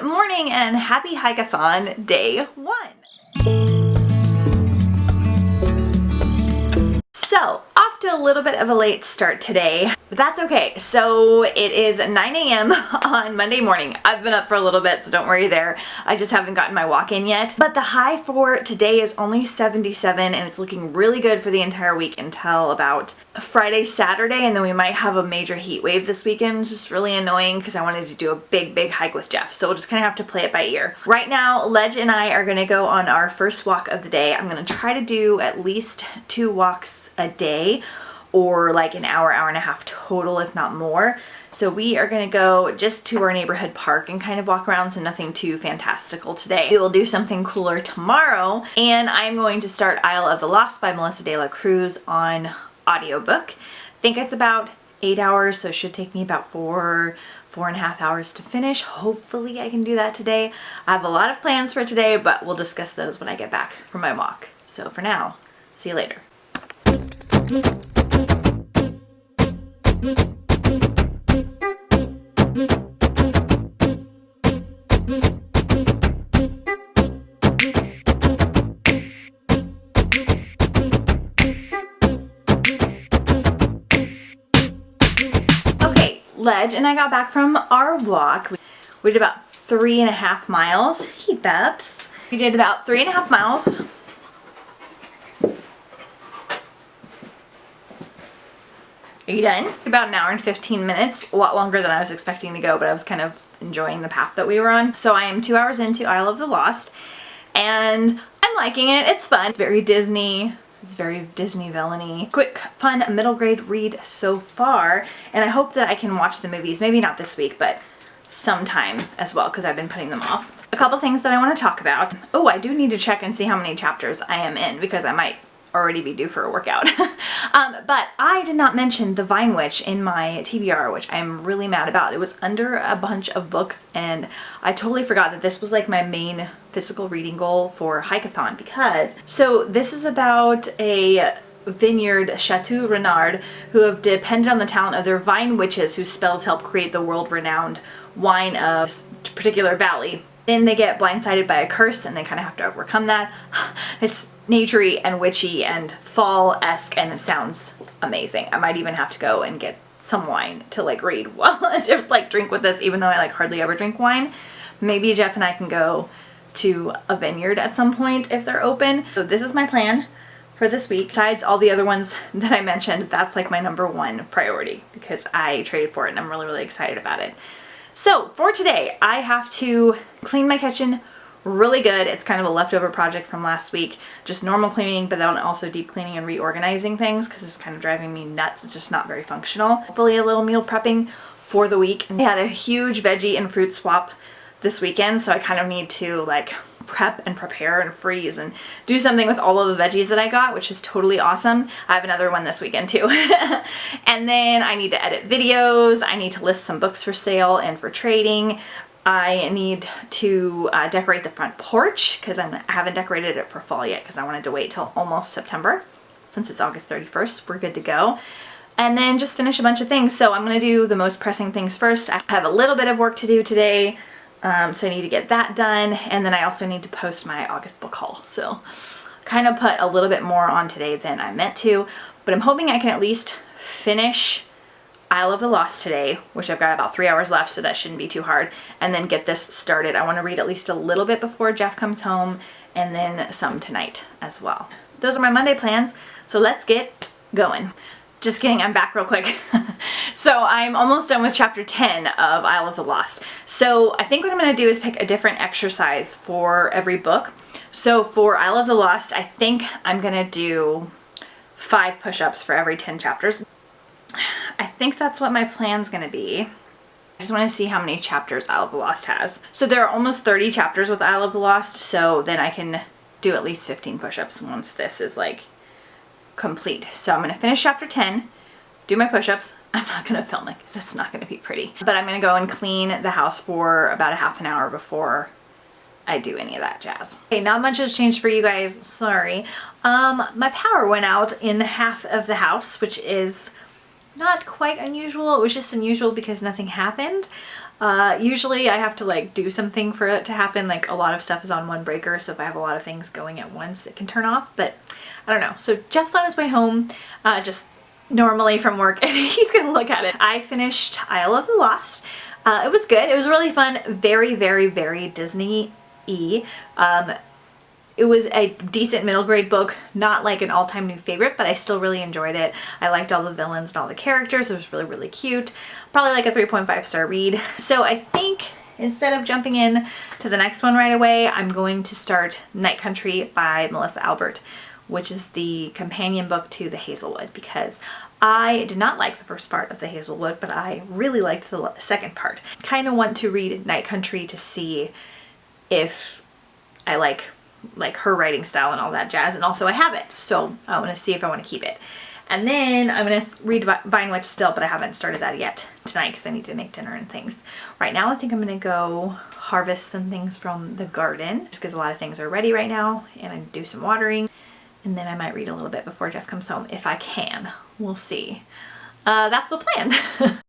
Good morning and happy Hikeathon day 1. So, off to a little bit of a late start today, but that's okay. So it is 9 a.m. on Monday morning. I've been up for a little bit, so don't worry there. I just haven't gotten my walk in yet. But the high for today is only 77 and it's looking really good for the entire week until about Friday, Saturday, and then we might have a major heat wave this weekend, which is really annoying because I wanted to do a big hike with Jeff. So we'll just kind of have to play it by ear. Right now, Ledge and I are gonna go on our first walk of the day. I'm gonna try to do at least 2 walks a day, or like an hour and a half total, if not more. So we are gonna go just to our neighborhood park and kind of walk around, so nothing too fantastical today. We will do something cooler tomorrow, and I'm going to start Isle of the Lost by Melissa de la Cruz on audiobook. I think it's about 8 hours, so it should take me about 4.5 hours to finish. Hopefully I can do that today. I have a lot of plans for today, but we'll discuss those when I get back from my walk. So for now, see you later. Okay, Ledge and I got back from our walk. We did about 3.5 miles. Hey, Babs. We did about 3.5 miles. Are you done? About an hour and 15 minutes, a lot longer than I was expecting to go, but I was kind of enjoying the path that we were on. So I am 2 hours into Isle of the Lost, and I'm liking it. It's fun. It's very Disney. It's very Disney villainy. Quick, fun, middle grade read so far, and I hope that I can watch the movies. Maybe not this week, but sometime as well, because I've been putting them off. A couple things that I want to talk about. Oh, I do need to check and see how many chapters I am in, because I might already be due for a workout. But I did not mention The Vine Witch in my TBR, which I'm really mad about. It was under a bunch of books, and I totally forgot that this was like my main physical reading goal for Hikeathon, because so this is about a vineyard, Chateau Renard, who have depended on the talent of their vine witches whose spells help create the world-renowned wine of this particular valley. Then they get blindsided by a curse and they kind of have to overcome that. It's naturey and witchy and fall-esque, and it sounds amazing. I might even have to go and get some wine to like read while I like drink with this, even though I like hardly ever drink wine. Maybe Jeff and I can go to a vineyard at some point if they're open. So this is my plan for this week. Besides all the other ones that I mentioned, that's like my #1 priority because I traded for it and I'm really excited about it. So for today, I have to clean my kitchen really good. It's kind of a leftover project from last week. Just normal cleaning, but then also deep cleaning and reorganizing things because it's kind of driving me nuts. It's just not very functional. Hopefully a little meal prepping for the week. I had a huge veggie and fruit swap this weekend, so I kind of need to like prep and prepare and freeze and do something with all of the veggies that I got, which is totally awesome. I have another one this weekend too. And then I need to edit videos. I need to list some books for sale and for trading. I need to decorate the front porch because I haven't decorated it for fall yet because I wanted to wait till almost September. Since it's August 31st, we're good to go. And then just finish a bunch of things. So I'm going to do the most pressing things first. I have a little bit of work to do today, so I need to get that done. And then I also need to post my August book haul. So kind of put a little bit more on today than I meant to, but I'm hoping I can at least finish Isle of the Lost today, which I've got about 3 hours left, so that shouldn't be too hard, and then get this started. I want to read at least a little bit before Jeff comes home, and then some tonight as well. Those are my Monday plans, so let's get going. Just kidding, I'm back real quick. So I'm almost done with chapter 10 of Isle of the Lost. So I think what I'm going to do is pick a different exercise for every book. So for Isle of the Lost, I think I'm going to do 5 push-ups for every 10 chapters. I think that's what my plan's gonna be. I just want to see how many chapters Isle of the Lost has. So there are almost 30 chapters with Isle of the Lost, so then I can do at least 15 push-ups once this is like complete. So I'm gonna finish chapter 10, do my push-ups. I'm not gonna film it because it's not gonna be pretty. But I'm gonna go and clean the house for about a half an hour before I do any of that jazz. Okay, not much has changed for you guys, sorry. My power went out in half of the house, which is not quite unusual. It was just unusual because nothing happened. Usually I have to like do something for it to happen. Like a lot of stuff is on one breaker, so if I have a lot of things going at once it can turn off, but I don't know. So Jeff's on his way home, just normally from work, and he's gonna look at it. I finished Isle of the Lost. It was good. It was really fun. Very, very, very Disney-y. It was a decent middle grade book, not like an all-time new favorite, but I still really enjoyed it. I liked all the villains and all the characters. It was really, really cute. Probably like a 3.5 star read. So I think instead of jumping in to the next one right away, I'm going to start Night Country by Melissa Albert, which is the companion book to The Hazelwood, because I did not like the first part of The Hazelwood, but I really liked the second part. Kind of want to read Night Country to see if I like her writing style and all that jazz, and also I have it, so I want to see if I want to keep it. And then I'm going to read Vine Witch still, but I haven't started that yet tonight because I need to make dinner and things. Right now I think I'm going to go harvest some things from the garden, just because a lot of things are ready right now, and I do some watering. And then I might read a little bit before Jeff comes home if I can. We'll see. That's the plan.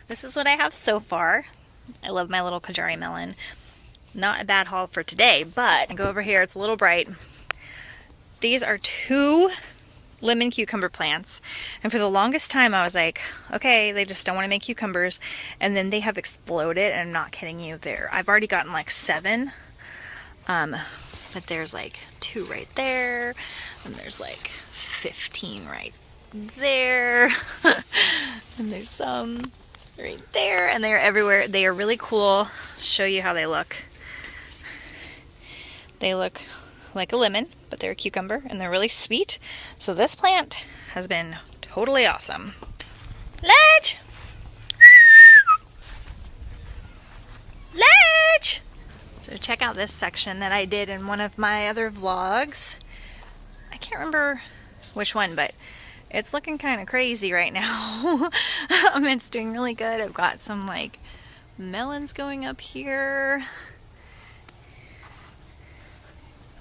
This is what I have so far. I love my little Kajari melon. Not a bad haul for today, but I go over here, it's a little bright. These are 2 lemon cucumber plants, and for the longest time I was like, okay, they just don't want to make cucumbers, and then they have exploded, and I'm not kidding you. I've already gotten like 7, but there's like 2 right there, and there's like 15 right there, and there's some right there, and they're everywhere. They are really cool. Show you how they look. They look like a lemon, but they're a cucumber, and they're really sweet. So this plant has been totally awesome. Ledge! Ledge! So check out this section that I did in one of my other vlogs. I can't remember which one, but it's looking kind of crazy right now. It's doing really good. I've got some like melons going up here,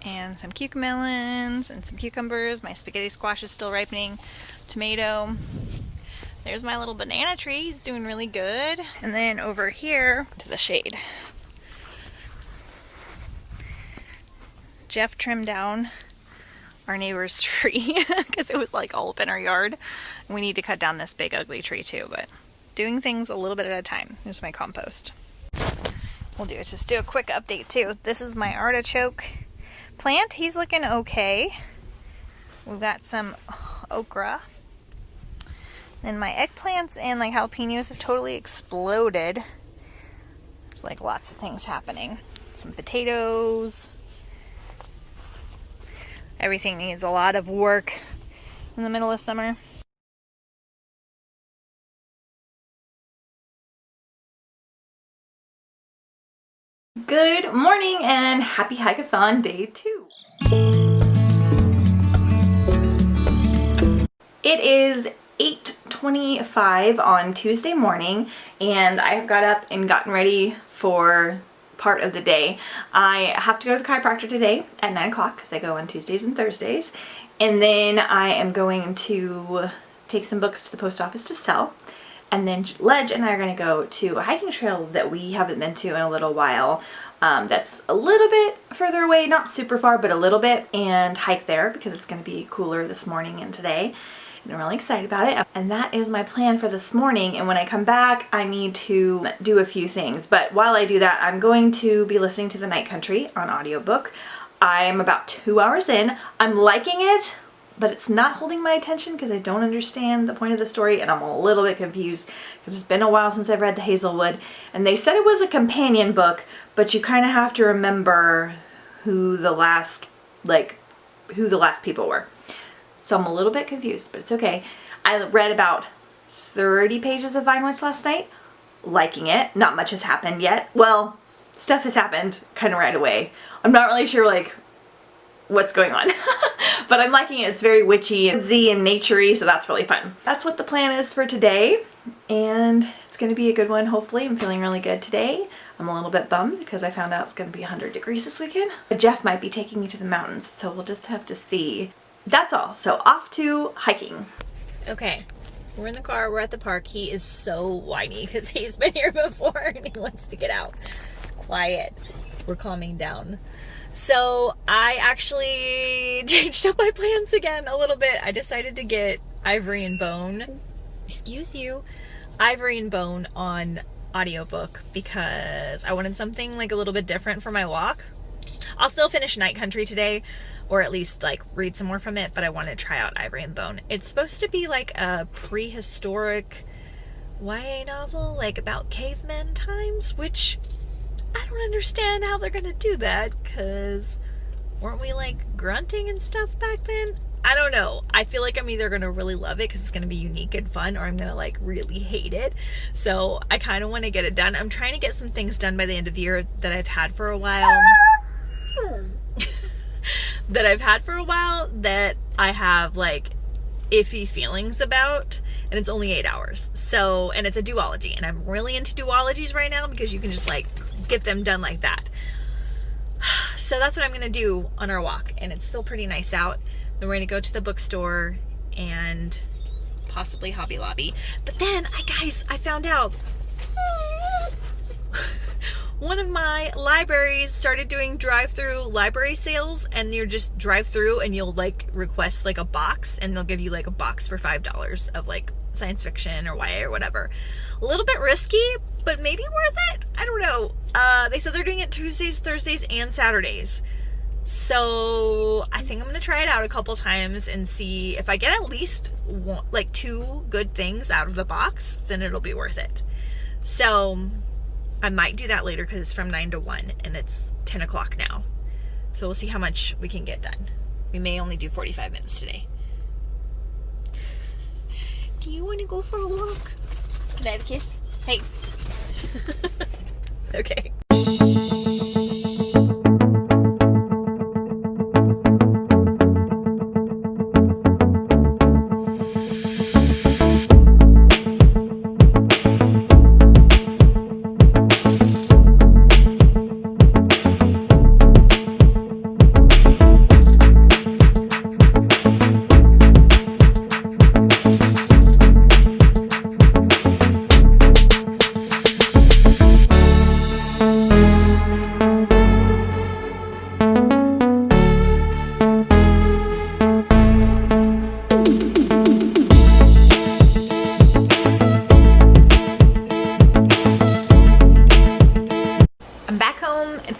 and some cucamelons and some cucumbers. My spaghetti squash is still ripening. Tomato. There's my little banana tree. He's doing really good. And then over here to the shade. Jeff trimmed down our neighbor's tree because it was like all up in our yard. We need to cut down this big ugly tree too, but doing things a little bit at a time. Here's my compost. We'll just do a quick update too. This is my artichoke plant. He's looking okay. We've got some okra. And my eggplants and like jalapenos have totally exploded. There's like lots of things happening. Some potatoes. Everything needs a lot of work in the middle of summer. Good morning and happy Hikeathon day 2. It is 8:25 on Tuesday morning, and I have got up and gotten ready for part of the day. I have to go to the chiropractor today at 9 o'clock because I go on Tuesdays and Thursdays, and then I am going to take some books to the post office to sell, and then Ledge and I are going to go to a hiking trail that we haven't been to in a little while. That's a little bit further away, not super far, but a little bit, and hike there because it's going to be cooler this morning and today. And I'm really excited about it. And that is my plan for this morning. And when I come back, I need to do a few things. But while I do that, I'm going to be listening to The Night Country on audiobook. I'm about 2 hours in. I'm liking it, but it's not holding my attention because I don't understand the point of the story, and I'm a little bit confused because it's been a while since I've read The Hazelwood. And they said it was a companion book, but you kind of have to remember who the last people were. So I'm a little bit confused, but it's okay. I read about 30 pages of Vine Witch last night, liking it. Not much has happened yet. Well, stuff has happened kind of right away. I'm not really sure like what's going on, but I'm liking it. It's very witchy and woodsy and naturey, so that's really fun. That's what the plan is for today, and it's gonna be a good one, hopefully. I'm feeling really good today. I'm a little bit bummed because I found out it's gonna be 100 degrees this weekend. But Jeff might be taking me to the mountains, so we'll just have to see. That's all, so off to hiking. Okay, we're in the car, we're at the park. He is so whiny because he's been here before and he wants to get out. Quiet, we're calming down. So I actually changed up my plans again a little bit. I decided to get Ivory and Bone, excuse you, Ivory and Bone on audiobook because I wanted something like a little bit different for my walk. I'll still finish Night Country today, or at least like read some more from it, but I want to try out Ivory and Bone. It's supposed to be like a prehistoric YA novel, like about cavemen times, which I don't understand how they're gonna do that, because weren't we like grunting and stuff back then? I don't know. I feel like I'm either gonna really love it because it's gonna be unique and fun, or I'm gonna like really hate it. So I kind of want to get it done. I'm trying to get some things done by the end of the year that I've had for a while. that I have like iffy feelings about, and it's only 8 hours. So, and it's a duology, and I'm really into duologies right now because you can just like get them done like that. So that's what I'm gonna do on our walk, and it's still pretty nice out. Then we're gonna go to the bookstore and possibly Hobby Lobby. But then I found out one of my libraries started doing drive-through library sales, and you're just drive through and you'll like request like a box, and they'll give you like a box for $5 of like science fiction or YA or whatever. A little bit risky, but maybe worth it. I don't know. They said they're doing it Tuesdays, Thursdays, and Saturdays. So I think I'm gonna try it out a couple times and see if I get at least one, like 2 good things out of the box, then it'll be worth it. So I might do that later because it's from 9 to 1 and it's 10 o'clock now. So we'll see how much we can get done. We may only do 45 minutes today. Do you want to go for a walk? Can I have a kiss? Hey. Okay.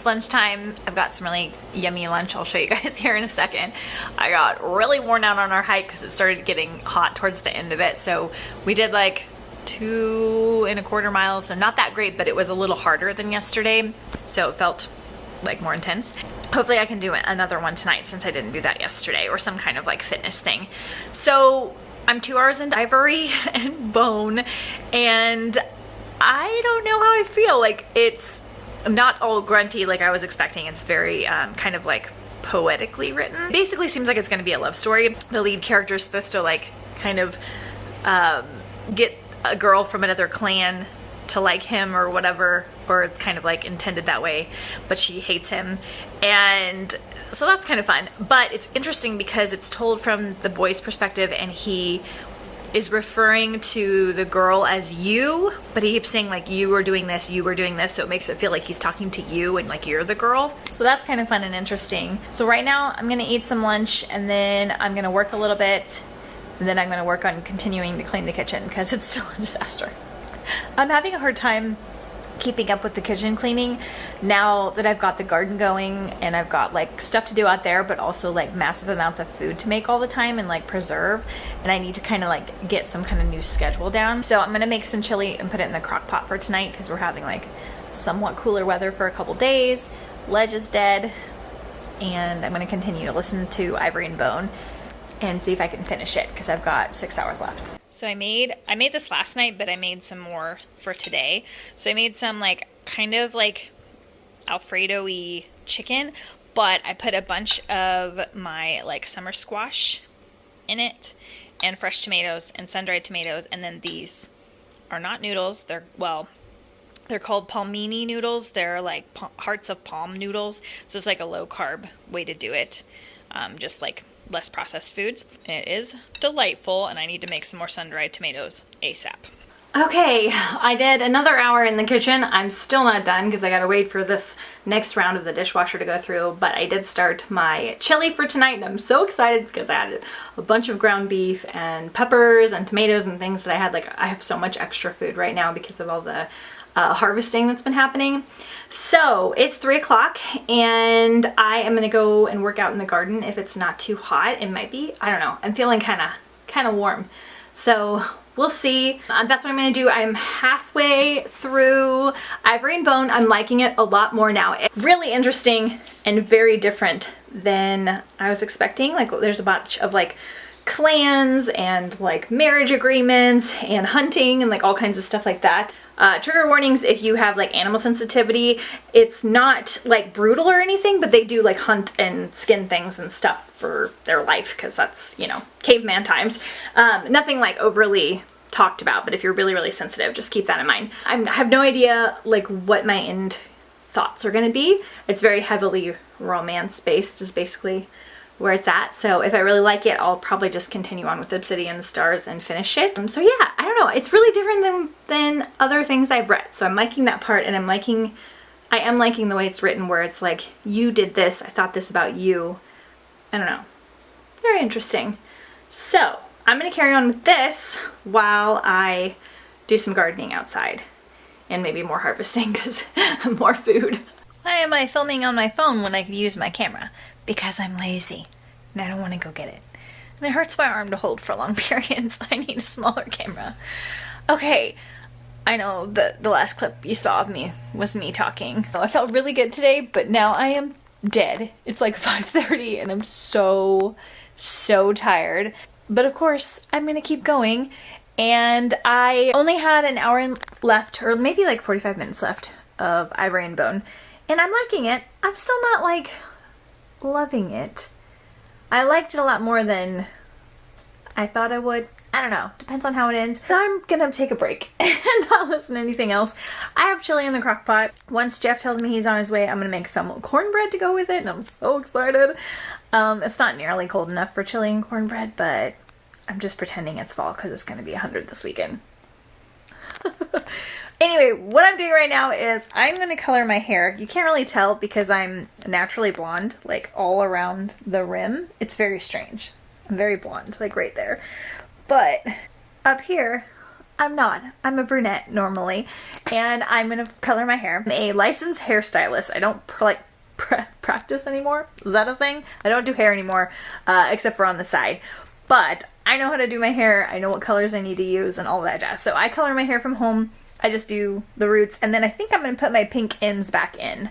Lunchtime. I've got some really yummy lunch. I'll show you guys here in a second. I got really worn out on our hike because it started getting hot towards the end of it. So we did like 2.25 miles, so not that great, but it was a little harder than yesterday. So it felt like more intense. Hopefully I can do another one tonight since I didn't do that yesterday, or some kind of like fitness thing. So I'm 2 hours into Ivory and Bone, and I don't know how I feel. Like it's not all grunty like I was expecting. It's very kind of like poetically written. Basically seems like it's going to be a love story. The lead character is supposed to like kind of get a girl from another clan to like him or whatever, or it's kind of like intended that way, but she hates him, and so that's kind of fun. But it's interesting because it's told from the boy's perspective, and he is referring to the girl as you, but he keeps saying like you were doing this, you were doing this, so it makes it feel like he's talking to you and like you're the girl. So that's kind of fun and interesting. So right now I'm gonna eat some lunch, and then I'm gonna work a little bit, and then I'm gonna work on continuing to clean the kitchen because it's still a disaster. I'm having a hard time keeping up with the kitchen cleaning now that I've got the garden going and I've got like stuff to do out there, but also like massive amounts of food to make all the time and like preserve, and I need to kind of like get some kind of new schedule down. So I'm gonna make some chili and put it in the crock pot for tonight because we're having like somewhat cooler weather for a couple days. Ledge is dead, and I'm gonna continue to listen to Ivory and Bone. and see if I can finish it because I've got 6 hours left. So I made this last night, but I made some more for today. So I made some like kind of like Alfredo-y chicken, but I put a bunch of my like summer squash in it and fresh tomatoes and sun-dried tomatoes, and then these are not noodles. They're called palmini noodles. They're like hearts of palm noodles. So it's like a low carb way to do it. Just like less processed foods. And it is delightful, and I need to make some more sun-dried tomatoes ASAP. Okay, I did another hour in the kitchen. I'm still not done because I gotta wait for this next round of the dishwasher to go through, but I did start my chili for tonight, and I'm so excited because I added a bunch of ground beef and peppers and tomatoes and things that I had. Like, I have so much extra food right now because of all the harvesting that's been happening. So it's 3 o'clock and I am gonna go and work out in the garden if it's not too hot. It might be, I don't know. I'm feeling kind of warm. So we'll see. That's what I'm gonna do. I'm halfway through Ivory and Bone. I'm liking it a lot more now. It's really interesting and very different than I was expecting. Like, there's a bunch of like clans and like marriage agreements and hunting and like all kinds of stuff like that. Trigger warnings if you have like animal sensitivity. It's not like brutal or anything, but they do like hunt and skin things and stuff for their life because that's, you know, caveman times. Nothing like overly talked about, but if you're really, really sensitive, just keep that in mind. I have no idea like what my end thoughts are gonna be. It's very heavily romance based is basically where it's at. So if I really like it, I'll probably just continue on with Obsidian Stars and finish it. So yeah, I don't know. It's really different than other things I've read. So I'm liking that part, and I am liking the way it's written where it's like, you did this, I thought this about you. I don't know. Very interesting. So I'm gonna carry on with this while I do some gardening outside and maybe more harvesting because more food. Why am I filming on my phone when I could use my camera? Because I'm lazy and I don't want to go get it. And it hurts my arm to hold for long periods. I need a smaller camera. Okay, I know that the last clip you saw of me was me talking. So I felt really good today, but now I am dead. It's like 5:30 and I'm so tired. But of course, I'm gonna keep going. And I only had an hour left, or maybe like 45 minutes left of Ivory and Bone. And I'm liking it. I'm still not like loving it. I liked it a lot more than I thought I would. I don't know. Depends on how it ends. But I'm gonna take a break and not listen to anything else. I have chili in the crock pot. Once Jeff tells me he's on his way, I'm gonna make some cornbread to go with it, and I'm so excited. It's not nearly cold enough for chili and cornbread, but I'm just pretending it's fall because it's gonna be 100 this weekend. Anyway, what I'm doing right now is I'm going to color my hair. You can't really tell because I'm naturally blonde, like all around the rim. It's very strange. I'm very blonde, like right there. But up here, I'm not. I'm a brunette normally, and I'm going to color my hair. I'm a licensed hairstylist. I don't practice anymore. Is that a thing? I don't do hair anymore, except for on the side. But I know how to do my hair. I know what colors I need to use and all that jazz. So I color my hair from home. I just do the roots, and then I think I'm going to put my pink ends back in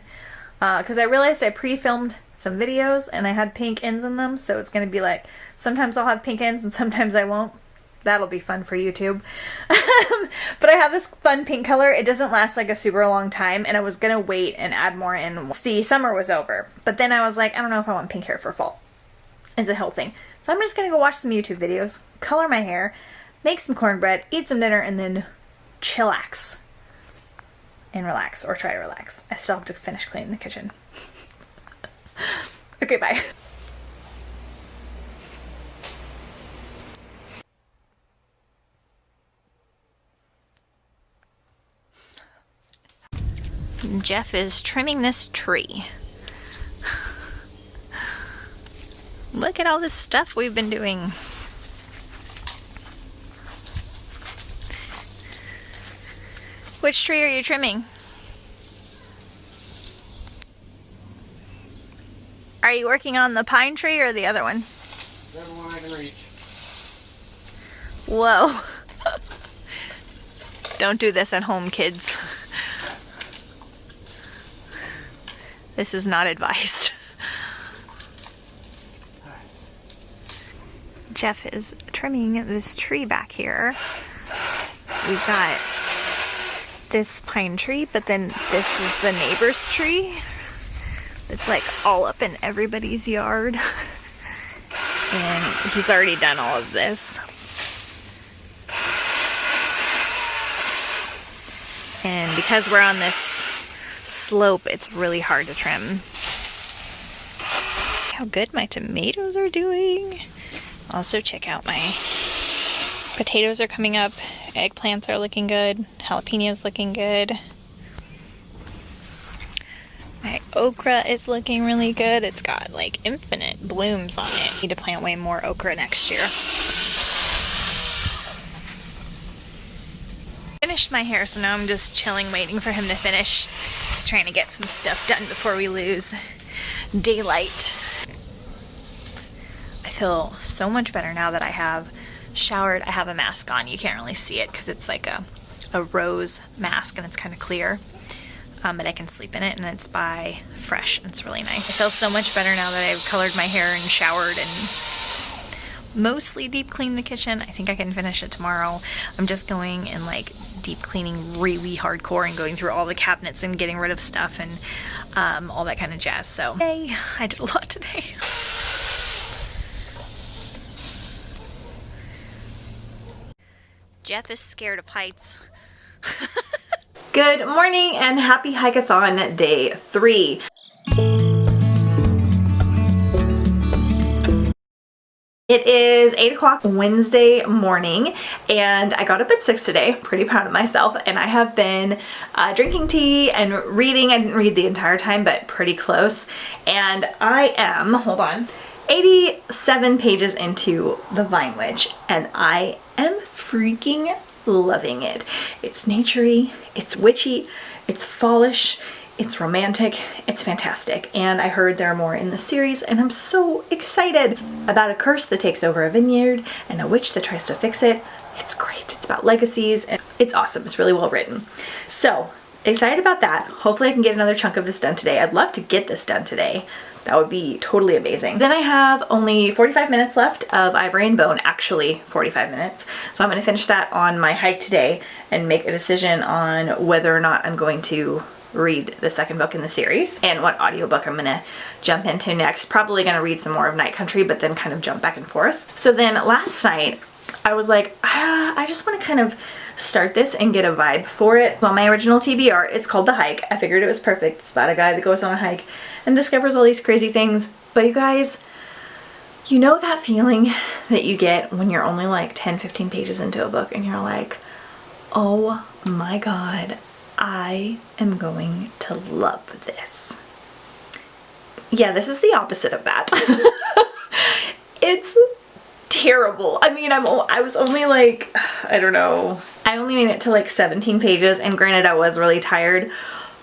because I realized I pre-filmed some videos and I had pink ends in them, so it's going to be like sometimes I'll have pink ends and sometimes I won't. That'll be fun for YouTube. But I have this fun pink color. It doesn't last like a super long time, and I was going to wait and add more in once the summer was over. But then I was like, I don't know if I want pink hair for fall. It's a whole thing. So I'm just going to go watch some YouTube videos, color my hair, make some cornbread, eat some dinner, and then chillax and relax, or try to relax. I still have to finish cleaning the kitchen. Okay, bye. Jeff is trimming this tree. Look at all this stuff we've been doing. Which tree are you trimming? Are you working on the pine tree or the other one? Whichever one I can reach. Whoa. Don't do this at home, kids. This is not advised. Jeff is trimming this tree back here. We've got this pine tree, but then this is the neighbor's tree. It's like all up in everybody's yard. And he's already done all of this. And because we're on this slope, it's really hard to trim. How good my tomatoes are doing. Also check out my potatoes are coming up. Eggplants are looking good. Jalapenos looking good. My okra is looking really good. It's got like infinite blooms on it. Need to plant way more okra next year. Finished my hair, so now I'm just chilling, waiting for him to finish. Just trying to get some stuff done before we lose daylight. I feel so much better now that I have showered. I have a mask on. You can't really see it because it's like a rose mask and it's kind of clear. But I can sleep in it, and it's by Fresh, and it's really nice. I feel so much better now that I've colored my hair and showered and mostly deep cleaned the kitchen. I think I can finish it tomorrow. I'm just going and like deep cleaning really hardcore and going through all the cabinets and getting rid of stuff and all that kind of jazz. So hey, I did a lot today. Jeff is scared of heights. Good morning and happy Hikeathon day 3. It is 8 o'clock Wednesday morning and I got up at 6 today. Pretty proud of myself, and I have been drinking tea and reading. I didn't read the entire time, but pretty close. And I am, hold on, 87 pages into The Vine Witch, and I am freaking loving it. It's naturey, it's witchy, it's fallish, it's romantic, it's fantastic. And I heard there are more in the series, and I'm so excited. It's about a curse that takes over a vineyard and a witch that tries to fix it. It's great. It's about legacies, and it's awesome. It's really well written. So excited about that. Hopefully I can get another chunk of this done today. I'd love to get this done today. That would be totally amazing. Then I have only 45 minutes left of Ivory and Bone, actually 45 minutes. So I'm going to finish that on my hike today and make a decision on whether or not I'm going to read the second book in the series and what audiobook I'm going to jump into next. Probably going to read some more of Night Country, but then kind of jump back and forth. So then last night I was like, I just want to kind of start this and get a vibe for it. So on my original TBR, it's called The Hike. I figured it was perfect. It's about a guy that goes on a hike and discovers all these crazy things. But you guys, you know that feeling that you get when you're only like 10-15 pages into a book and you're like, oh my god, I am going to love this. Yeah, this is the opposite of that. It's terrible. I mean, I was only like, I don't know. I only made it to like 17 pages, and granted I was really tired,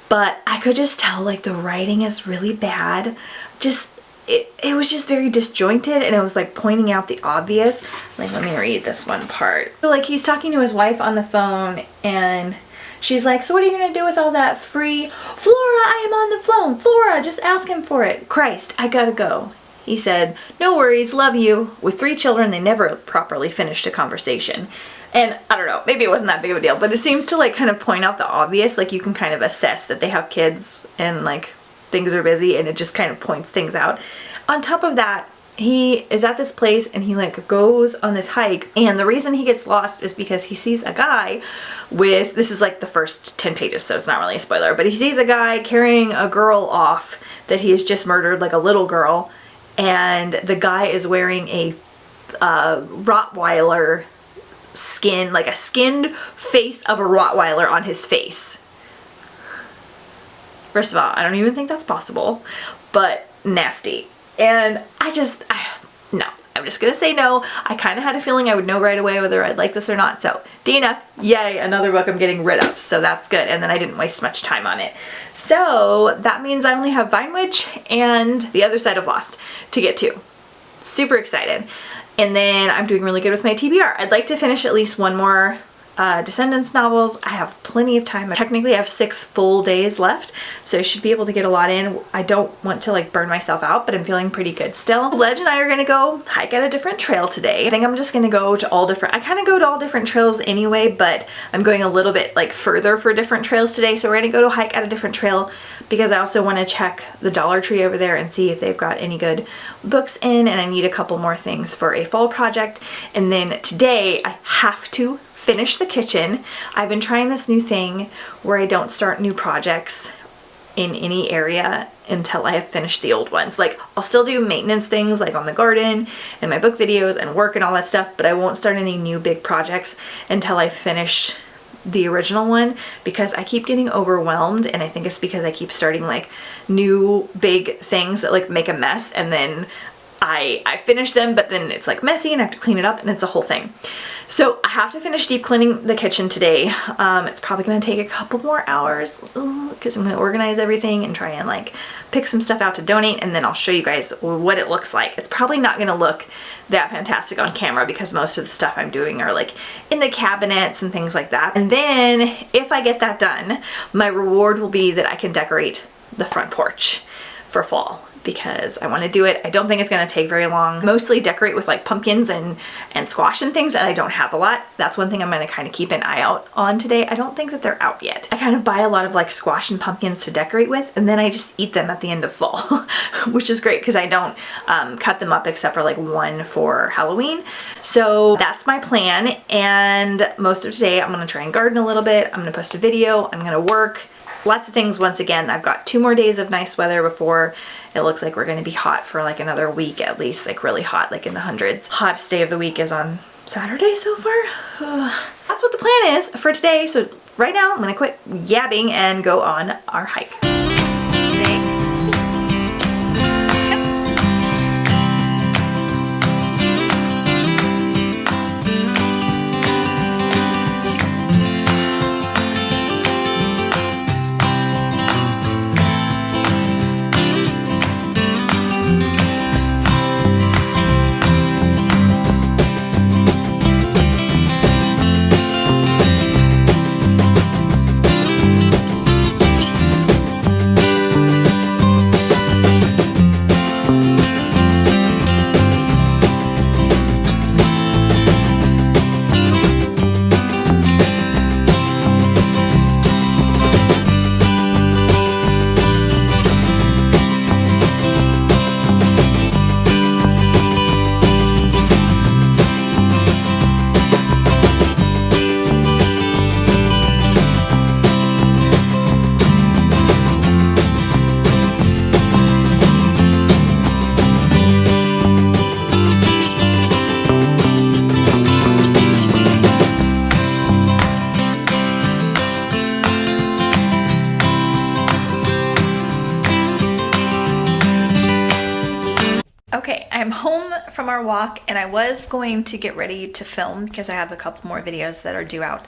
but I could just tell like the writing is really bad. Just it was just very disjointed, and it was like pointing out the obvious. Like, let me read this one part. So like he's talking to his wife on the phone, and she's like, so what are you gonna do with all that free? Flora, I am on the phone. Flora, just ask him for it. Christ, I gotta go. He said, no worries, love you. With 3 children, they never properly finished a conversation. And I don't know, maybe it wasn't that big of a deal, but it seems to like kind of point out the obvious. Like you can kind of assess that they have kids and like things are busy, and it just kind of points things out. On top of that, he is at this place and he like goes on this hike, and the reason he gets lost is because he sees a guy with, this is like the first 10 pages, so it's not really a spoiler, but he sees a guy carrying a girl off that he has just murdered, like a little girl, and the guy is wearing a Rottweiler skin, like a skinned face of a Rottweiler on his face. First of all, I don't even think that's possible, but nasty. And no, I'm just gonna say no. I kind of had a feeling I would know right away whether I'd like this or not. So DNF, yay, another book I'm getting rid of. So that's good. And then I didn't waste much time on it. So that means I only have Vine Witch and The Other Side of Lost to get to. Super excited. And then I'm doing really good with my TBR. I'd like to finish at least one more Descendants novels. I have plenty of time. Technically I have 6 full days left, so I should be able to get a lot in. I don't want to like burn myself out, but I'm feeling pretty good still. Ledge and I are gonna go hike at a different trail today. I think I'm just gonna go to all different, I kind of go to all different trails anyway, but I'm going a little bit like further for different trails today. So we're gonna go to hike at a different trail because I also want to check the Dollar Tree over there and see if they've got any good books in, and I need a couple more things for a fall project. And then today I have to finish the kitchen. I've been trying this new thing where I don't start new projects in any area until I have finished the old ones. Like I'll still do maintenance things like on the garden and my book videos and work and all that stuff, but I won't start any new big projects until I finish the original one, because I keep getting overwhelmed, and I think it's because I keep starting like new big things that like make a mess, and then I finish them, but then it's like messy and I have to clean it up and it's a whole thing. So I have to finish deep cleaning the kitchen today. It's probably gonna take a couple more hours because I'm gonna organize everything and try and like pick some stuff out to donate, and then I'll show you guys what it looks like. It's probably not gonna look that fantastic on camera because most of the stuff I'm doing are like in the cabinets and things like that. And then if I get that done, my reward will be that I can decorate the front porch for fall, because I want to do it. I don't think it's going to take very long. Mostly decorate with like pumpkins and squash and things, and I don't have a lot. That's one thing I'm going to kind of keep an eye out on today. I don't think that they're out yet. I kind of buy a lot of like squash and pumpkins to decorate with, and then I just eat them at the end of fall, which is great because I don't cut them up except for like one for Halloween. So that's my plan, and most of today I'm going to try and garden a little bit. I'm going to post a video. I'm going to work. Lots of things. Once again, I've got 2 more days of nice weather before it looks like we're going to be hot for like another week at least, like really hot, like in the hundreds. Hottest day of the week is on Saturday so far. That's what the plan is for today. So right now I'm going to quit yabbing and go on our hike. Okay, I'm home from our walk, and I was going to get ready to film because I have a couple more videos that are due out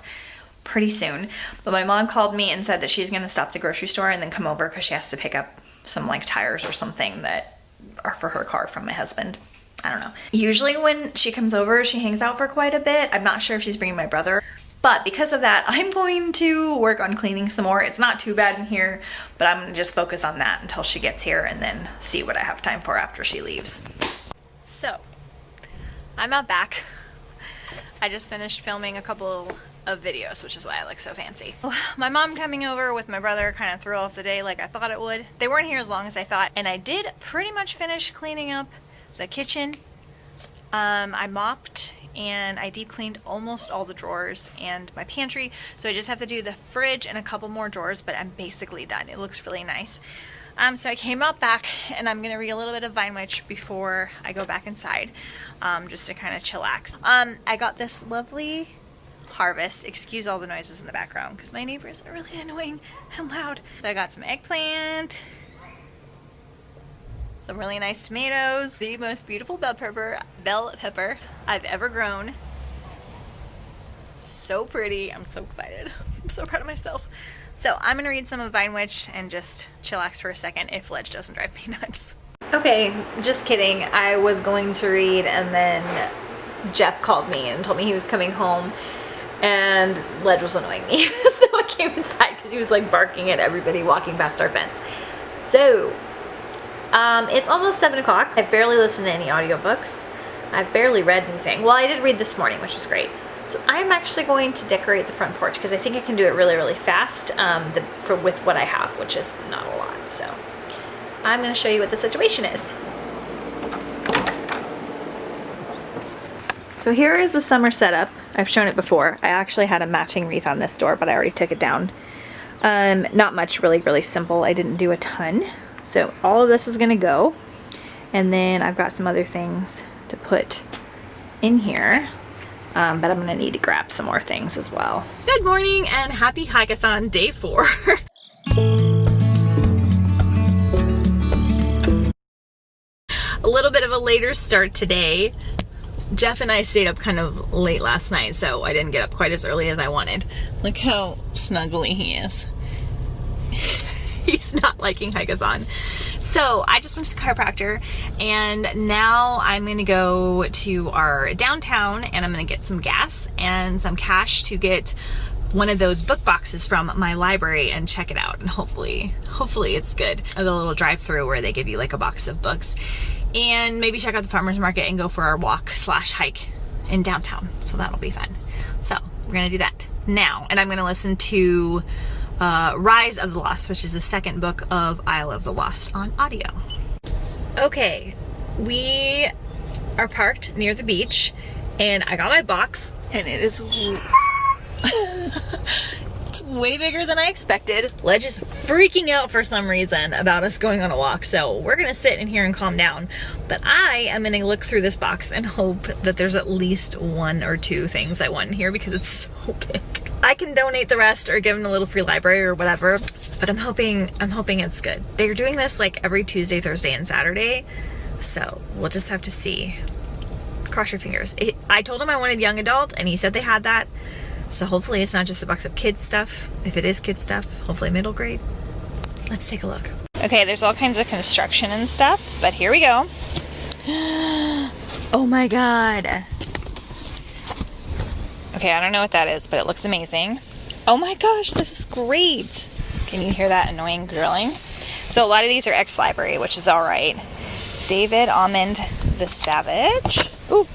pretty soon. But my mom called me and said that she's gonna stop at the grocery store and then come over because she has to pick up some like tires or something that are for her car from my husband. I don't know. Usually when she comes over, she hangs out for quite a bit. I'm not sure if she's bringing my brother. But because of that, I'm going to work on cleaning some more. It's not too bad in here, but I'm gonna just focus on that until she gets here and then see what I have time for after she leaves. So, I'm out back. I just finished filming a couple of videos, which is why I look so fancy. My mom coming over with my brother kind of threw off the day like I thought it would. They weren't here as long as I thought, and I did pretty much finish cleaning up the kitchen. I mopped and I deep cleaned almost all the drawers and my pantry, so I just have to do the fridge and a couple more drawers, but I'm basically done. It looks really nice. So I came out back and I'm gonna read a little bit of Vine Witch before I go back inside, just to kind of chillax. I got this lovely harvest. Excuse all the noises in the background because my neighbors are really annoying and loud. So I got some eggplant, some really nice tomatoes, the most beautiful bell pepper I've ever grown. So pretty. I'm so excited. I'm so proud of myself. So I'm gonna read some of Vine Witch and just chillax for a second if Ledge doesn't drive me nuts. Okay, just kidding. I was going to read and then Jeff called me and told me he was coming home and Ledge was annoying me. So I came inside because he was like barking at everybody walking past our fence. So it's almost 7 o'clock. I've barely listened to any audiobooks. I've barely read anything. Well, I did read this morning, which was great. So I'm actually going to decorate the front porch because I think I can do it really, really fast with what I have, which is not a lot. So I'm going to show you what the situation is. So here is the summer setup. I've shown it before. I actually had a matching wreath on this door, but I already took it down. Not much, really, really simple. I didn't do a ton. So all of this is going to go. And then I've got some other things to put in here. But I'm going to need to grab some more things as well. Good morning and happy Hikeathon day 4. A little bit of a later start today. Jeff and I stayed up kind of late last night, so I didn't get up quite as early as I wanted. Look how snuggly he is. He's not liking Hikeathon. So I just went to the chiropractor, and now I'm going to go to our downtown, and I'm going to get some gas and some cash to get one of those book boxes from my library and check it out, and hopefully it's good. The little drive-through where they give you like a box of books, and maybe check out the farmer's market and go for our walk / hike in downtown. So that'll be fun. So we're gonna do that now, and I'm gonna listen to Rise of the Lost, which is the second book of Isle of the Lost on audio. Okay, we are parked near the beach, and I got my box, and it is it's way bigger than I expected. Ledge is freaking out for some reason about us going on a walk, so we're gonna sit in here and calm down. But I am gonna look through this box and hope that there's at least 1 or 2 things I want in here because it's so big. I can donate the rest or give them a little free library or whatever, but I'm hoping it's good. They're doing this like every Tuesday, Thursday, and Saturday, so we'll just have to see. Cross your fingers. I told him I wanted young adult, and he said they had that. So hopefully it's not just a box of kids stuff. If it is kids stuff, hopefully middle grade. Let's take a look. Okay, there's all kinds of construction and stuff, but here we go. Oh my God. Okay, I don't know what that is, but it looks amazing. Oh my gosh, this is great. Can you hear that annoying drilling? So a lot of these are ex-library, which is all right. David Almond the Savage. Ooh,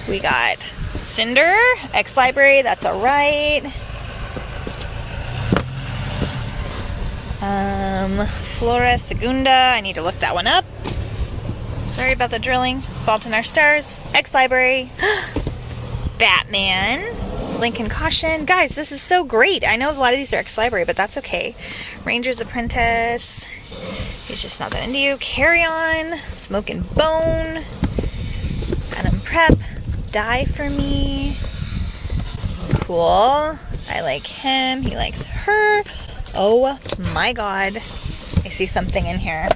we got Cinder, ex-library, that's all right. Flora Segunda, I need to look that one up. Sorry about the drilling. Fault in Our Stars, ex-library. Batman, Lincoln Caution. Guys, this is so great. I know a lot of these are ex-library, but that's okay. Ranger's Apprentice. He's just not that into you. Carry On, Smoke and Bone, Venom Prep. Die for Me. Cool. I like him. He likes her. Oh my God. I see something in here.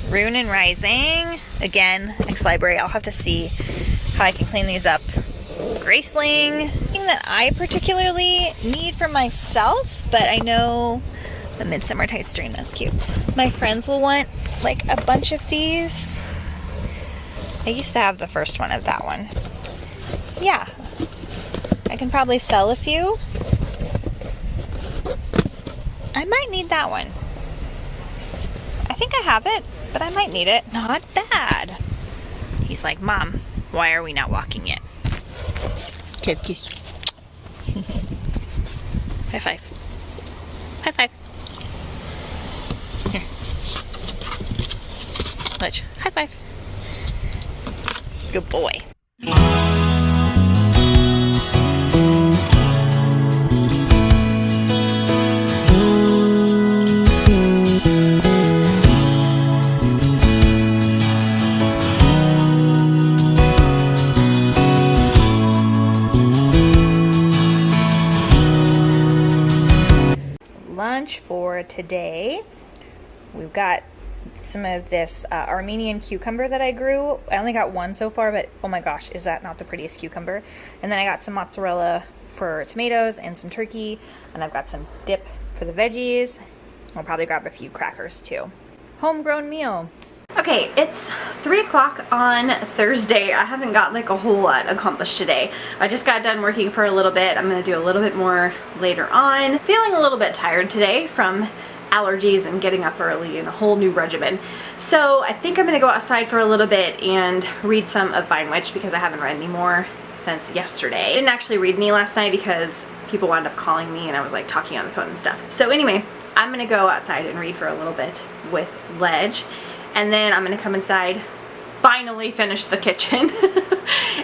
Rune and Rising. Again, ex-library. I'll have to see how I can clean these up. Graceling. Thing that I particularly need for myself, but I know the Midsummer Night's Dream. That's cute. My friends will want like a bunch of these. I used to have the first one of that one. Yeah. I can probably sell a few. I might need that one. I think I have it, but I might need it. Not bad. He's like, Mom, why are we not walking yet? Kid kiss. High five. High five. Here. Ledge. High five. Good boy. Lunch for today. We've got some of this Armenian cucumber that I grew. I only got one so far, but oh my gosh, is that not the prettiest cucumber? And then I got some mozzarella for tomatoes and some turkey, and I've got some dip for the veggies. I'll probably grab a few crackers too. Homegrown meal. Okay, it's 3 o'clock on Thursday. I haven't got like a whole lot accomplished today. I just got done working for a little bit. I'm gonna do a little bit more later on. Feeling a little bit tired today from allergies and getting up early and a whole new regimen. So I think I'm gonna go outside for a little bit and read some of Vine Witch because I haven't read any more since yesterday. I didn't actually read any last night because people wound up calling me and I was like talking on the phone and stuff. So anyway, I'm gonna go outside and read for a little bit with Ledge. And then I'm gonna come inside, finally finish the kitchen,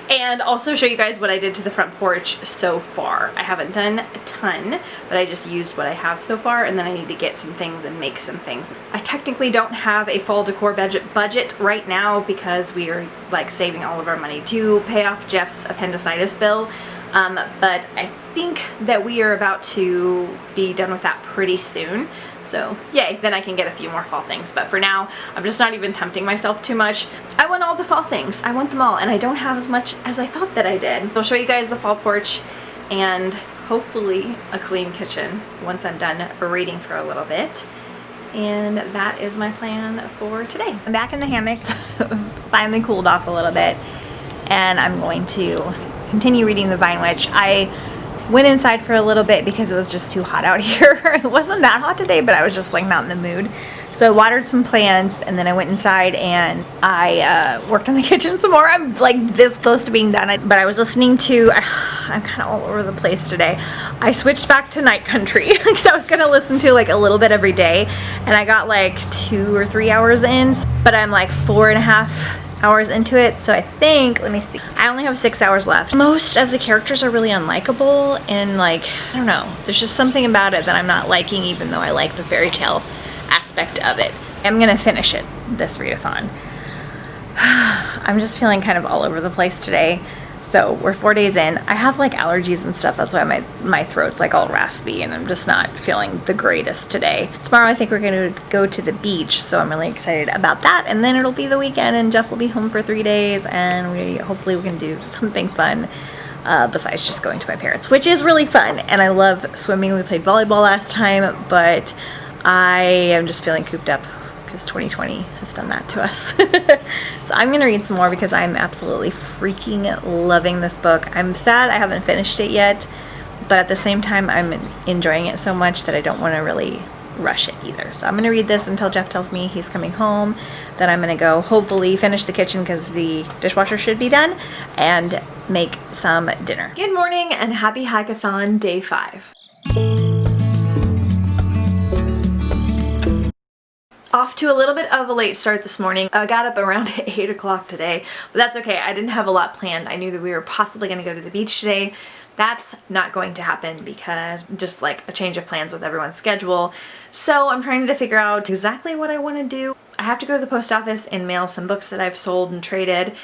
and also show you guys what I did to the front porch so far. I haven't done a ton, but I just used what I have so far, and then I need to get some things and make some things. I technically don't have a fall decor budget right now because we are like saving all of our money to pay off Jeff's appendicitis bill. But I think that we are about to be done with that pretty soon. So yay, then I can get a few more fall things. But for now, I'm just not even tempting myself too much. I want all the fall things. I want them all, and I don't have as much as I thought that I did. I'll show you guys the fall porch and hopefully a clean kitchen once I'm done reading for a little bit. And that is my plan for today. I'm back in the hammock, finally cooled off a little bit, and I'm going to continue reading the Vine Witch. I went inside for a little bit because it was just too hot out here. It wasn't that hot today, but I was just like not in the mood. So I watered some plants and then I went inside and I worked on the kitchen some more. I'm like this close to being done, but I was listening to, I'm kind of all over the place today. I switched back to Night Country because I was going to listen to like a little bit every day, and I got like 2 or 3 hours in, but I'm like 4.5 hours into it. So I think, let me see, I only have 6 hours left. Most of the characters are really unlikable, and like, I don't know, there's just something about it that I'm not liking, even though I like the fairy tale aspect of it. I'm gonna finish it this readathon. I'm just feeling kind of all over the place today. So we're 4 days in. I have like allergies and stuff. That's why my throat's like all raspy, and I'm just not feeling the greatest today. Tomorrow I think we're gonna go to the beach, so I'm really excited about that. And then it'll be the weekend and Jeff will be home for 3 days, and hopefully we can do something fun besides just going to my parents', which is really fun. And I love swimming. We played volleyball last time, but I am just feeling cooped up because 2020 has done that to us. So I'm gonna read some more because I'm absolutely freaking loving this book. I'm sad I haven't finished it yet, but at the same time I'm enjoying it so much that I don't want to really rush it either. So I'm gonna read this until Jeff tells me he's coming home. Then I'm gonna go hopefully finish the kitchen because the dishwasher should be done, and make some dinner. Good morning and happy Hikeathon day 5. Off to a little bit of a late start this morning. I got up around 8 o'clock today, but that's okay. I didn't have a lot planned. I knew that we were possibly going to go to the beach today. That's not going to happen because just like a change of plans with everyone's schedule. So I'm trying to figure out exactly what I want to do. I have to go to the post office and mail some books that I've sold and traded.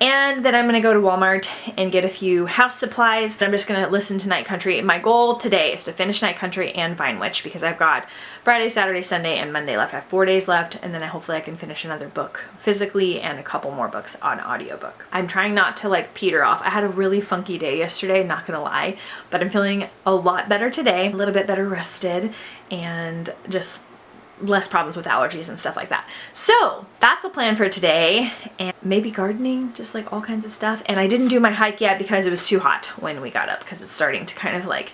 And then I'm gonna go to Walmart and get a few house supplies. I'm just gonna listen to Night Country. My goal today is to finish Night Country and Vine Witch because I've got Friday, Saturday, Sunday, and Monday left. I have 4 days left, and then hopefully I can finish another book physically and a couple more books on audiobook. I'm trying not to like peter off. I had a really funky day yesterday, not gonna lie, but I'm feeling a lot better today, a little bit better rested, and just less problems with allergies and stuff like that. So that's a plan for today, and maybe gardening, just like all kinds of stuff. And I didn't do my hike yet because it was too hot when we got up, because it's starting to kind of like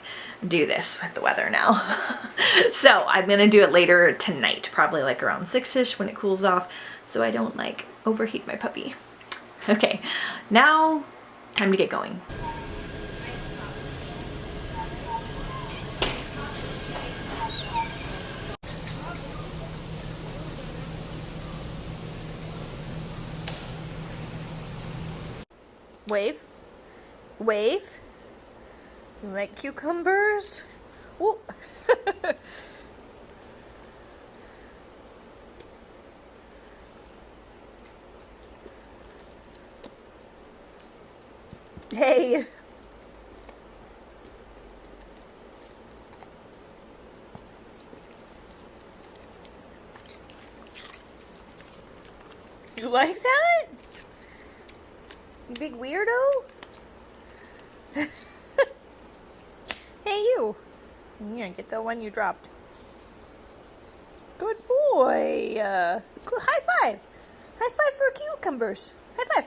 do this with the weather now. So I'm gonna do it later tonight, probably like around 6ish when it cools off, so I don't like overheat my puppy. Okay, now time to get going. Wave. Wave. You like cucumbers? Ooh. Hey. You like that? You big weirdo? Hey, you. Yeah, get the one you dropped. Good boy. High five. High five for cucumbers. High five.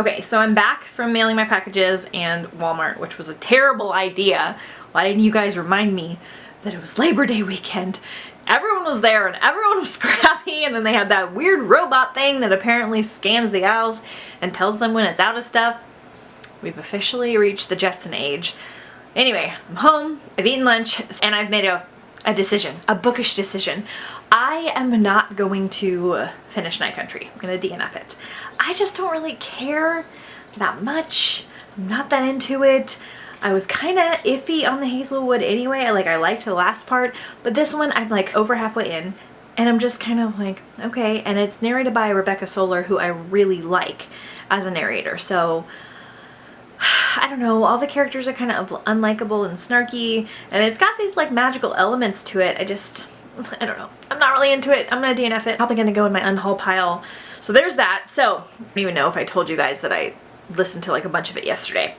Okay, so I'm back from mailing my packages and Walmart, which was a terrible idea. Why didn't you guys remind me that it was Labor Day weekend? Everyone was there and everyone was scrappy, and then they had that weird robot thing that apparently scans the aisles and tells them when it's out of stuff. We've officially reached the Jetson age. Anyway, I'm home, I've eaten lunch, and I've made a decision, a bookish decision. I am not going to finish Night Country. I'm gonna DNF it. I just don't really care that much. I'm not that into it. I was kind of iffy on the Hazelwood anyway. I liked the last part, but this one I'm like over halfway in, and I'm just kind of like, okay. And it's narrated by Rebecca Solar, who I really like as a narrator. So I don't know, all the characters are kind of unlikable and snarky, and it's got these like magical elements to it. I don't know. I'm not really into it. I'm gonna DNF it. Probably gonna go in my unhaul pile. So there's that. So I don't even know if I told you guys that I listened to like a bunch of it yesterday.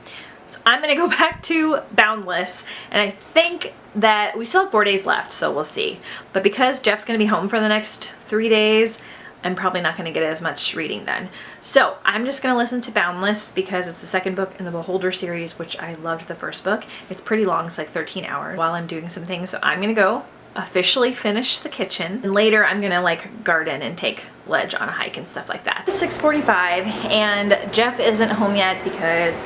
So I'm gonna go back to Boundless, and I think that we still have 4 days left, so we'll see. But because Jeff's gonna be home for the next 3 days, I'm probably not gonna get as much reading done. So I'm just gonna listen to Boundless because it's the second book in the Beholder series, which I loved the first book. It's pretty long, it's like 13 hours while I'm doing some things. So I'm gonna go officially finish the kitchen, and later I'm gonna like garden and take Ledge on a hike and stuff like that. It's 6:45 and Jeff isn't home yet because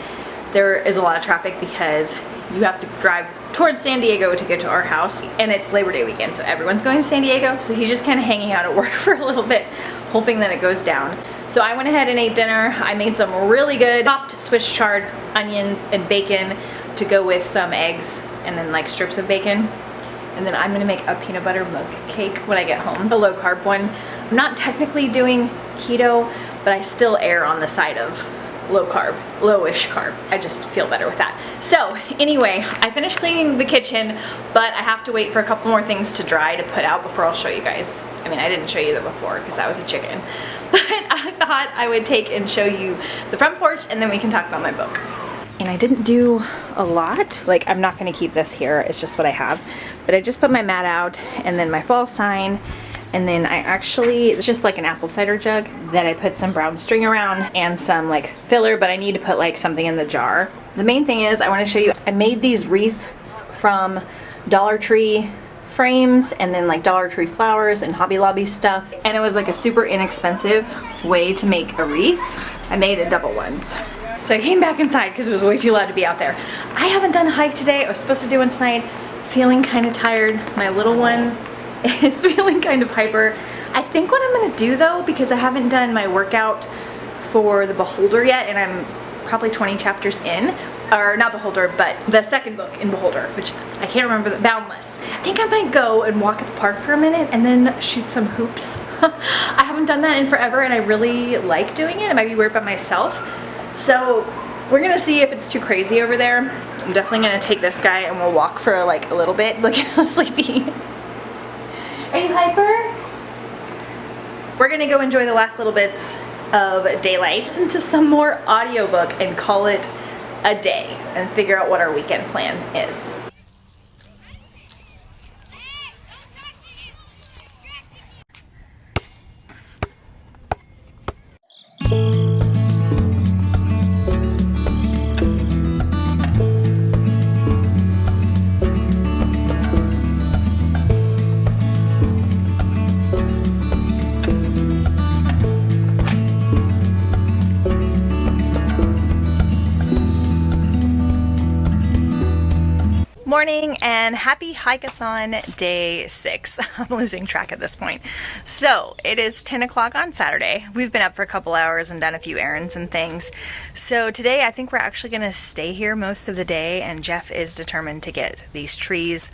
there is a lot of traffic because you have to drive towards San Diego to get to our house, and it's Labor Day weekend, so everyone's going to San Diego, so he's just kind of hanging out at work for a little bit, hoping that it goes down. So I went ahead and ate dinner. I made some really good chopped Swiss chard onions and bacon to go with some eggs and then like strips of bacon. And then I'm gonna make a peanut butter mug cake when I get home, a low carb one. I'm not technically doing keto, but I still err on the side of low carb, lowish carb. I just feel better with that. So anyway, I finished cleaning the kitchen, but I have to wait for a couple more things to dry to put out before I'll show you guys. I mean, I didn't show you that before because I was a chicken, but I thought I would take and show you the front porch, and then we can talk about my book. And I didn't do a lot. Like, I'm not gonna keep this here, it's just what I have. But I just put my mat out, and then my fall sign, and then it's just like an apple cider jug that I put some brown string around and some like filler, but I need to put like something in the jar. The main thing is I want to show you, I made these wreaths from Dollar Tree frames and then like Dollar Tree flowers and Hobby Lobby stuff. And it was like a super inexpensive way to make a wreath. I made a double ones. So I came back inside because it was way too loud to be out there. I haven't done a hike today. I was supposed to do one tonight. Feeling kind of tired. My little one is feeling kind of hyper. I think what I'm gonna do though, because I haven't done my workout for the Beholder yet, and I'm probably 20 chapters in, or not Beholder, but the second book in Beholder, which I can't remember, the Boundless. I think I might go and walk at the park for a minute and then shoot some hoops. I haven't done that in forever and I really like doing it. It might be weird by myself. So we're gonna see if it's too crazy over there. I'm definitely gonna take this guy and we'll walk for like a little bit. Look at how sleepy. Are you hyper? We're gonna go enjoy the last little bits of daylight, listen to some more audiobook and call it a day and figure out what our weekend plan is. Morning and happy Hikeathon day 6. I'm losing track at this point. So it is 10 o'clock on Saturday. We've been up for a couple hours and done a few errands and things. So today I think we're actually going to stay here most of the day, and Jeff is determined to get these trees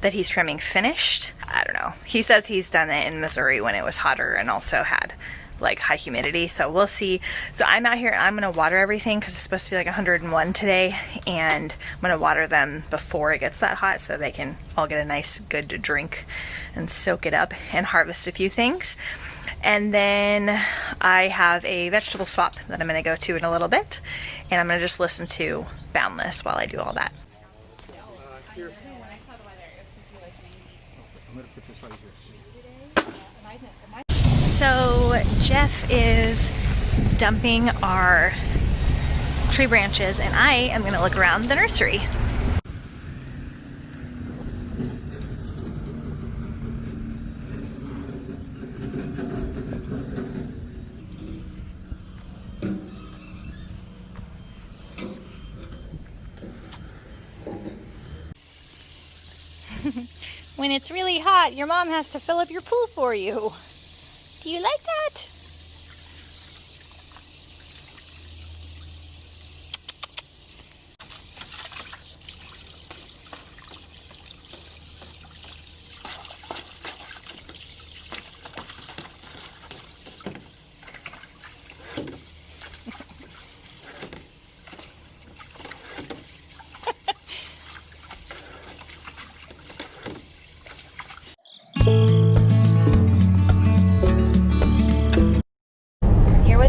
that he's trimming finished. I don't know. He says he's done it in Missouri when it was hotter and also had like high humidity, so we'll see. So I'm out here and I'm gonna water everything because it's supposed to be like 101 today, and I'm gonna water them before it gets that hot so they can all get a nice good drink and soak it up, and harvest a few things. And then I have a vegetable swap that I'm gonna go to in a little bit, and I'm gonna just listen to Boundless while I do all that. Here. I'm gonna put this right here. So Jeff is dumping our tree branches and I am gonna look around the nursery. When it's really hot, your mom has to fill up your pool for you. Do you like that?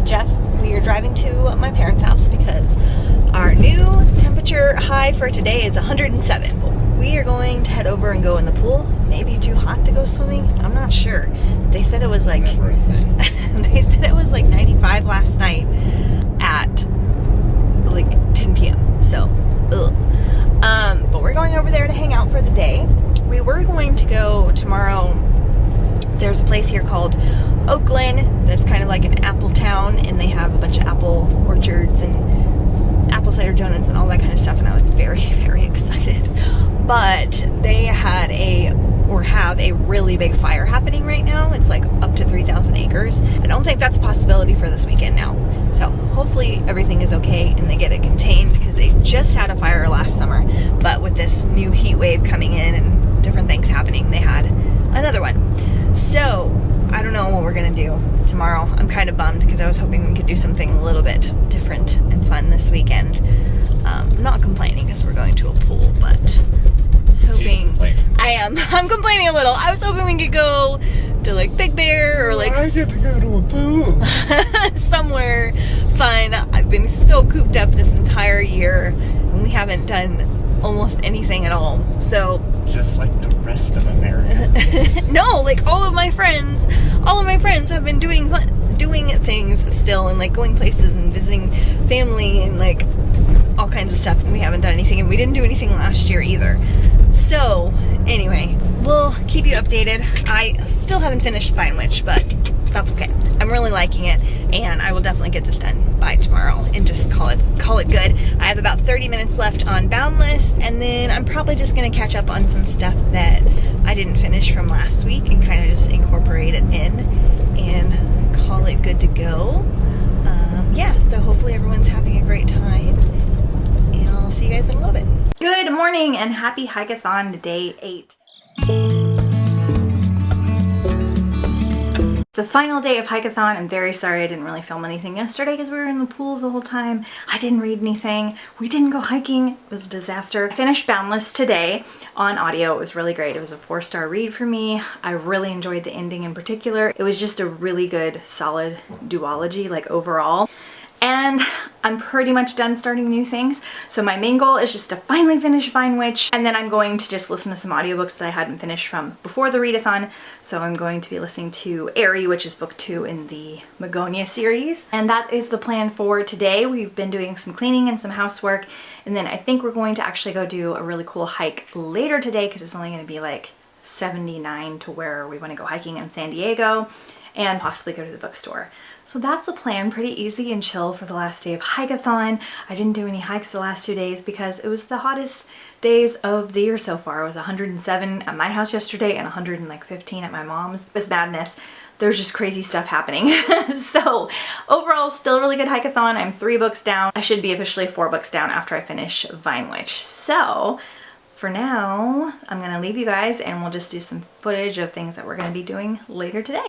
Jeff, we are driving to my parents' house because our new temperature high for today is 107. We are going to head over and go in the pool. Maybe too hot to go swimming. I'm not sure. They said it was like they said it was like 95 last night at like 10 p.m. So, ugh. But we're going over there to hang out for the day. We were going to go tomorrow. There's a place here called Oakland that's kind of like an apple town, and they have a bunch of apple orchards and apple cider donuts and all that kind of stuff, and I was very, very excited. But they had have a really big fire happening right now. It's like up to 3,000 acres. I don't think that's a possibility for this weekend now. So hopefully everything is okay and they get it contained, because they just had a fire last summer, but with this new heat wave coming in and different things happening, they had another one. So I don't know what we're gonna do tomorrow. I'm kind of bummed because I was hoping we could do something a little bit different and fun this weekend. I'm not complaining because we're going to a pool, but I was hoping. I'm complaining a little. I was hoping we could go to like Big Bear or like I get to go to a pool. somewhere fun. I've been so cooped up this entire year and we haven't done almost anything at all. So just like the rest of America. No, like all of my friends have been doing things still, and like going places and visiting family and like all kinds of stuff, and we haven't done anything, and we didn't do anything last year either. So anyway, we'll keep you updated. I still haven't finished Vine Witch, but that's okay. I'm really liking it, and I will definitely get this done by tomorrow and just call it good. I have about 30 minutes left on Boundless, and then I'm probably just gonna catch up on some stuff that I didn't finish from last week and kind of just incorporate it in and call it good to go. Yeah, so hopefully everyone's having a great time, and I'll see you guys in a little bit. Good morning and happy Hikeathon day 8. The final day of Hikeathon. I'm very sorry I didn't really film anything yesterday because we were in the pool the whole time. I didn't read anything. We didn't go hiking. It was a disaster. I finished Boundless today on audio. It was really great. It was a 4-star read for me. I really enjoyed the ending in particular. It was just a really good, solid duology, like overall. And I'm pretty much done starting new things. So my main goal is just to finally finish Vine Witch, and then I'm going to just listen to some audiobooks that I hadn't finished from before the readathon. So I'm going to be listening to Airy, which is book 2 in the Magonia series. And that is the plan for today. We've been doing some cleaning and some housework, and then I think we're going to actually go do a really cool hike later today because it's only going to be like 79 to where we want to go hiking in San Diego, and possibly go to the bookstore. So that's the plan, pretty easy and chill for the last day of Hikeathon. I didn't do any hikes the last 2 days because it was the hottest days of the year so far. It was 107 at my house yesterday and 115 at my mom's. It was madness. There's just crazy stuff happening. So overall, still a really good Hikeathon. I'm 3 books down. I should be officially 4 books down after I finish Vine Witch. So for now, I'm gonna leave you guys and we'll just do some footage of things that we're gonna be doing later today.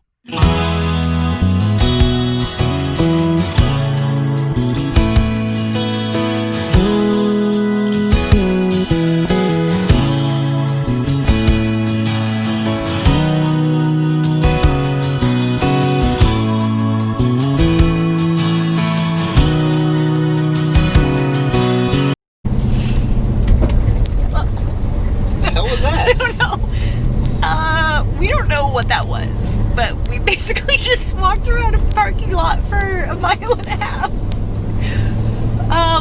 We don't know what that was. but we basically just walked around a parking lot for a mile and a half.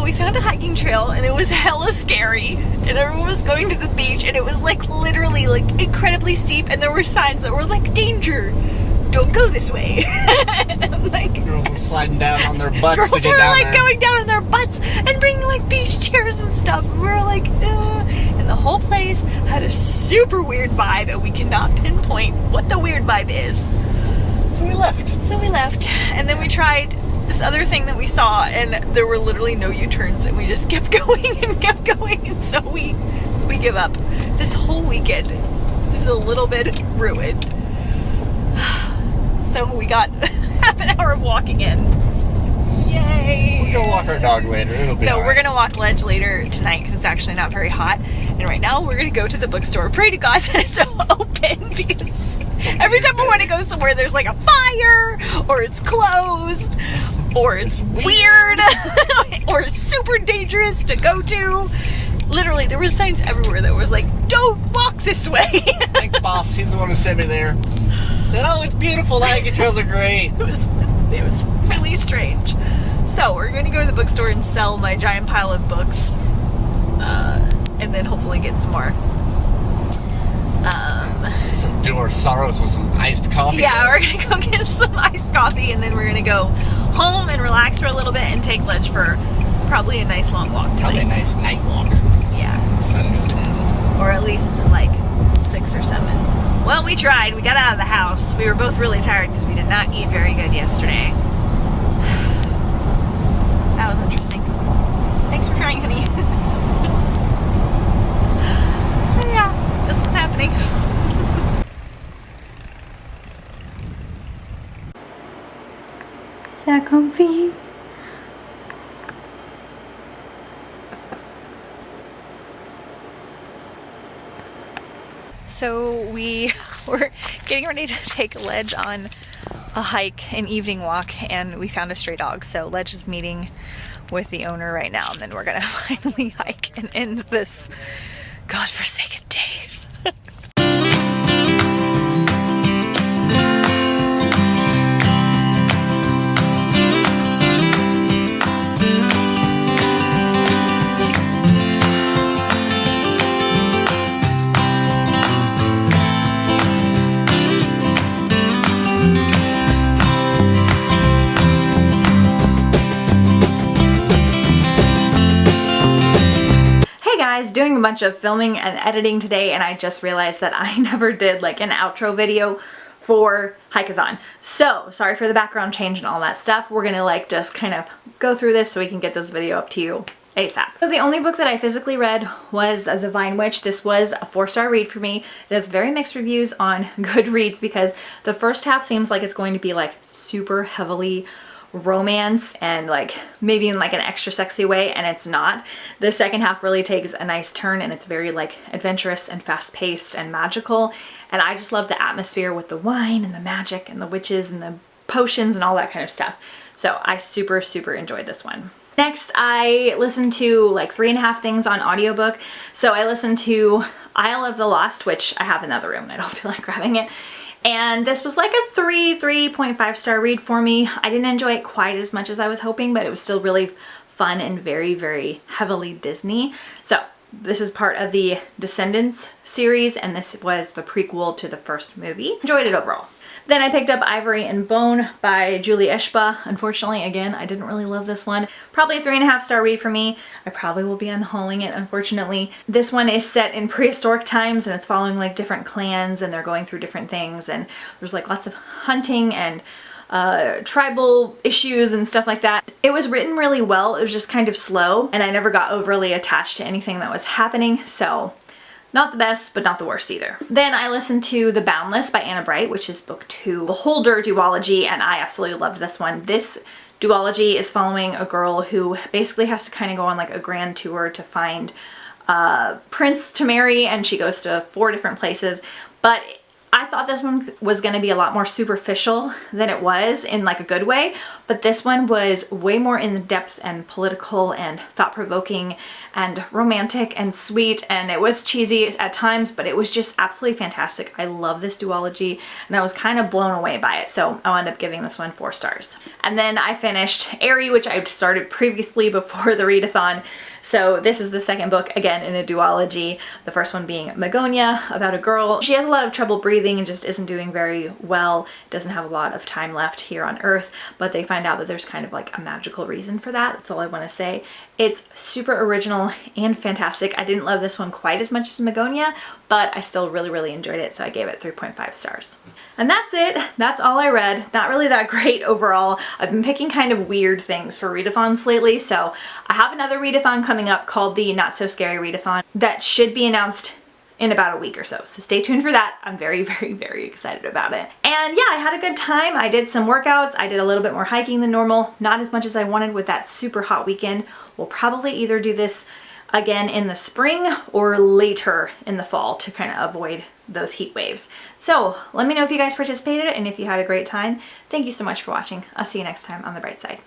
We found a hiking trail and it was hella scary, and everyone was going to the beach, and it was like literally like incredibly steep, and there were signs that were like, danger, don't go this way. Like, Girls were sliding down on their butts girls to get were down like there. going down on their butts and bringing like beach chairs and stuff. We were like, and the whole place had a super weird vibe, and we cannot pinpoint what the weird vibe is. So we left. And then we tried this other thing that we saw, and there were literally no U-turns, and we just kept going and kept going, and so we give up. This whole weekend is a little bit ruined. So we got half an hour of walking in. Yay! We'll go walk our dog later. It'll be So alright. we're gonna walk Ledge later tonight because it's actually not very hot. And right now we're gonna go to the bookstore. Pray to God that it's open, because every time I want to go somewhere, there's like a fire, or it's closed, or it's weird, or it's super dangerous to go to. Literally, there were signs everywhere that was like, "Don't walk this way." Thanks, boss. He's the one who sent me there. Said, "Oh, it's beautiful. The hiking trails are great." It was really strange. So we're going to go to the bookstore and sell my giant pile of books, and then hopefully get some more. Do our sorrows with some iced coffee. Yeah, we're going to go get some iced coffee, and then we're going to go home and relax for a little bit and take Ledge for probably a nice long walk tonight. Probably a nice night walk. Yeah. Sun goes down. Or at least like 6 or 7. Well, we tried. We got out of the house. We were both really tired because we did not eat very good yesterday. That was interesting. Thanks for trying, honey. So yeah, that's what's happening. Is that comfy? So we were getting ready to take Ledge on a hike, an evening walk, and we found a stray dog. So Ledge is meeting with the owner right now, and then we're gonna finally hike and end this godforsaken day. Doing a bunch of filming and editing today, and I just realized that I never did like an outro video for Hikeathon. So sorry for the background change and all that stuff. We're gonna like just kind of go through this so we can get this video up to you ASAP. So the only book that I physically read was The Vine Witch. This was a 4-star read for me. It has very mixed reviews on Goodreads because the first half seems like it's going to be like super heavily romance and like maybe in like an extra sexy way, and it's not. The second half really takes a nice turn, and it's very like adventurous and fast-paced and magical, and I just love the atmosphere with the wine and the magic and the witches and the potions and all that kind of stuff. So I super enjoyed this one. Next, I listened to like 3.5 things on audiobook. So I listened to Isle of the Lost, which I have in the other room and I don't feel like grabbing it. And this was like a 3.5 star read for me. I didn't enjoy it quite as much as I was hoping, but it was still really fun and very heavily Disney. So this is part of the Descendants series, and this was the prequel to the first movie. Enjoyed it overall. Then I picked up Ivory and Bone by Julie Ishba. Unfortunately, again, I didn't really love this one. Probably a 3.5 star read for me. I probably will be unhauling it, unfortunately. This one is set in prehistoric times, and it's following like different clans, and they're going through different things, and there's like lots of hunting and tribal issues and stuff like that. It was written really well. It was just kind of slow, and I never got overly attached to anything that was happening, so not the best, but not the worst either. Then I listened to The Boundless by Anna Bright, which is book 2, Beholder duology, and I absolutely loved this one. This duology is following a girl who basically has to kind of go on like a grand tour to find a prince to marry, and she goes to 4 different places. But I thought this one was going to be a lot more superficial than it was, in like a good way, but this one was way more in the depth and political and thought-provoking and romantic and sweet, and it was cheesy at times, but it was just absolutely fantastic. I love this duology and I was kind of blown away by it, so I wound up giving this one 4 stars. And then I finished Airy, which I started previously before the readathon. So this is the second book, again in a duology. The first one being Magonia, about a girl. She has a lot of trouble breathing and just isn't doing very well. Doesn't have a lot of time left here on Earth, but they find out that there's kind of like a magical reason for that. That's all I want to say. It's super original and fantastic. I didn't love this one quite as much as Magonia, but I still really enjoyed it, so I gave it 3.5 stars. And that's it. That's all I read. Not really that great overall. I've been picking kind of weird things for readathons lately, so I have another readathon coming up called the Not So Scary Readathon that should be announced in about a week or so. So stay tuned for that. I'm very excited about it. And yeah, I had a good time. I did some workouts. I did a little bit more hiking than normal. Not as much as I wanted with that super hot weekend. We'll probably either do this again in the spring or later in the fall to kind of avoid those heat waves. So let me know if you guys participated and if you had a great time. Thank you so much for watching. I'll see you next time on The Bright Side.